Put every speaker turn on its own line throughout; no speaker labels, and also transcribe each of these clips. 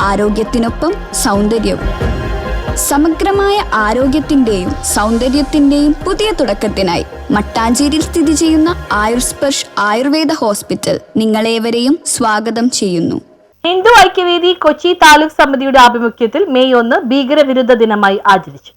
ആരോഗ്യത്തിനൊപ്പം സൗന്ദര്യവും. സമഗ്രമായ ആരോഗ്യത്തിന്റെയും സൗന്ദര്യത്തിന്റെയും പുതിയ തുടക്കത്തിനായി മട്ടാഞ്ചേരിയിൽ സ്ഥിതി ചെയ്യുന്ന ആയുർസ്പർശ് ആയുർവേദ ഹോസ്പിറ്റൽ നിങ്ങളേവരെയും സ്വാഗതം ചെയ്യുന്നു.
ഹിന്ദു ഐക്യവേദി കൊച്ചി താലൂക്ക് സമിതിയുടെ ആഭിമുഖ്യത്തിൽ മെയ് 1 ഭീകരവിരുദ്ധ ദിനമായി ആചരിച്ചു.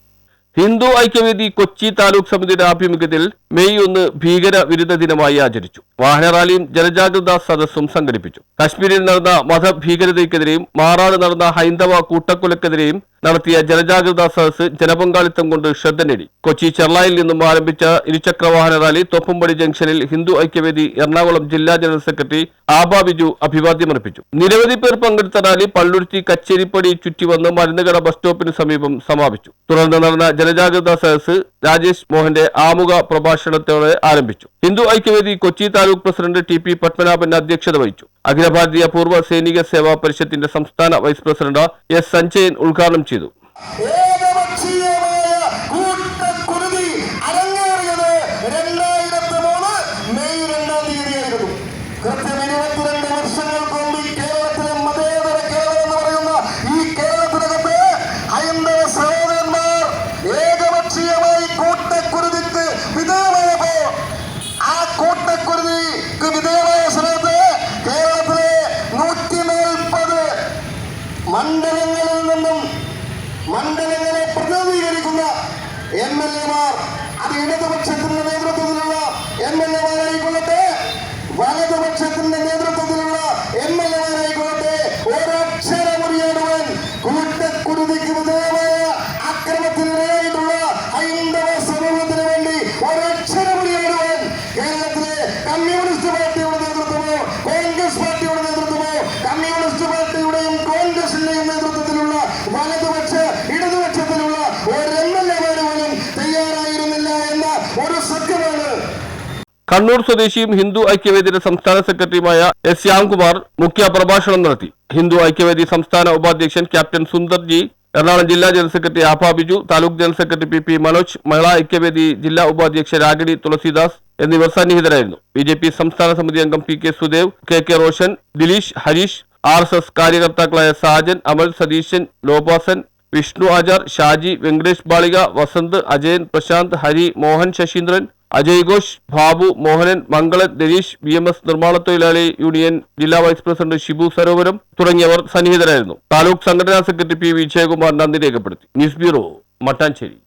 ഹിന്ദു ഐക്യവേദി കൊച്ചി താലൂക്ക് സമിതിയുടെ ആഭിമുഖ്യത്തിൽ മെയ് 1 ഭീകര വിരുദ്ധ ദിനമായി ആചരിച്ചു. വാഹന റാലിയും ജനജാഗ്രതാ സദസ്സും സംഘടിപ്പിച്ചു. കശ്മീരിൽ നടന്ന മതഭീകരതയ്ക്കെതിരെയും മാറാട് നടന്ന ഹൈന്ദവ കൂട്ടക്കൊലക്കെതിരെയും നടത്തിയ ജനജാഗ്രതാ സദസ്സ് ജനപങ്കാളിത്തം കൊണ്ട് ശ്രദ്ധ നേടി. കൊച്ചി ചെർളായിൽ നിന്നും ആരംഭിച്ച ഇരുചക്ര വാഹന റാലി തോപ്പുംപടി ജംഗ്ഷനിൽ ഹിന്ദു ഐക്യവേദി എറണാകുളം ജില്ലാ ജനറൽ സെക്രട്ടറി ആബ ബിജു അഭിവാദ്യമർപ്പിച്ചു. നിരവധി പേർ പങ്കെടുത്ത റാലി പള്ളുരുത്തി കച്ചേരിപ്പടി ചുറ്റിവന്ന് മരുന്നുകട ബസ് സ്റ്റോപ്പിന് സമീപം സമാപിച്ചു. തുടർന്ന് നടന്ന ജനജാഗ്രതാ സദസ്സ് രാജേഷ് മോഹന്റെ ആമുഖ പ്രഭാഷണത്തോടെ ആരംഭിച്ചു. Hindu Aikyavedi Kochi taluk president T P. പത്മനാഭൻ അധ്യക്ഷത വഹിച്ചു. അഖില ഭാരതീയ പൂർവ്വ സൈനിക സേവാ പരിഷത്തിന്റെ സംസ്ഥാന വൈസ് പ്രസിഡന്റ് എസ് സഞ്ജയൻ ഉദ്ഘാടനം ചെയ്തു.
മണ്ഡലങ്ങളെ പ്രതിനിധീകരിക്കുന്ന എംഎൽഎമാർ, അത് ഇടതുപക്ഷത്തിന്റെ നേതൃത്വത്തിലുള്ള എംഎൽഎമാരായിക്കൊള്ളട്ടെ, വലതുപക്ഷത്തിന്റെ നേതൃത്വത്തിലുള്ള എംഎൽഎമാരായിക്കൊള്ളട്ടെ, ഒരക്ഷരമുറിയാടുവാൻ കൂട്ടക്കുരുതിക്ക് വിധേയമായ അക്രമത്തിനിരയായിട്ടുള്ള ഹൈന്ദവ സമൂഹത്തിന് വേണ്ടി ഒരക്ഷരമുറിയാടുവാൻ കേരളത്തിലെ കമ്മ്യൂണിസ്റ്റ് പാർട്ടിയുടെ നേതൃത്വമോ കോൺഗ്രസ് പാർട്ടിയുടെ നേതൃത്വമോ കമ്മ്യൂണിസ്റ്റ് പാർട്ടിയുടെയും കോൺഗ്രസിന്റെയും നേതൃത്വത്തിലുള്ള വലതുപക്ഷ ഇടതുപക്ഷത്തിലുള്ള ഒരു എംഎൽഎമാര് പോലും തയ്യാറായിരുന്നില്ല എന്ന ഒരു സത്യമാണ്.
കണ്ണൂർ സ്വദേശിയും ഹിന്ദു ഐക്യവേദിയുടെ സംസ്ഥാന സെക്രട്ടറിയുമായ എസ് ശ്യാംകുമാർ മുഖ്യ പ്രഭാഷണം നടത്തി. ഹിന്ദു ഐക്യവേദി സംസ്ഥാന ഉപാധ്യക്ഷൻ ക്യാപ്റ്റൻ സുന്ദർജി, എറണാകുളം ജില്ലാ general secretary Aba Biju, taluk general secretary P P. Manoj, Mahila Aikyavedi ജില്ലാ ഉപാധ്യക്ഷ രാഗിണി തുളസിദാസ് എന്നിവർ സന്നിഹിതരായിരുന്നു. ബി.ജെ.പി. സംസ്ഥാന സമിതി അംഗം P K. Sudev, K K. Roshan, Dileesh, Harish, RSS കാര്യകർത്താക്കളായ Sajan, അമൽ, സതീശൻ, ലോപാസൻ, വിഷ്ണു ആചാർ, ഷാജി, വെങ്കടേഷ് ബാളിക, വസന്ത്, അജയൻ, പ്രശാന്ത്, ഹരി, മോഹൻ, ശശീന്ദ്രൻ, അജയ് ഘോഷ്, ബാബു, മോഹനൻ, മംഗളൻ, രതീഷ്, BMS നിർമ്മാണ തൊഴിലാളി യൂണിയൻ ജില്ലാ വൈസ് പ്രസിഡന്റ് ഷിബു സരോവരം തുടങ്ങിയവർ സന്നിഹിതരായിരുന്നു. താലൂക്ക് സംഘടനാ സെക്രട്ടറി പി. വിജയകുമാർ നന്ദി രേഖപ്പെടുത്തി. News bureau, Mattancherry.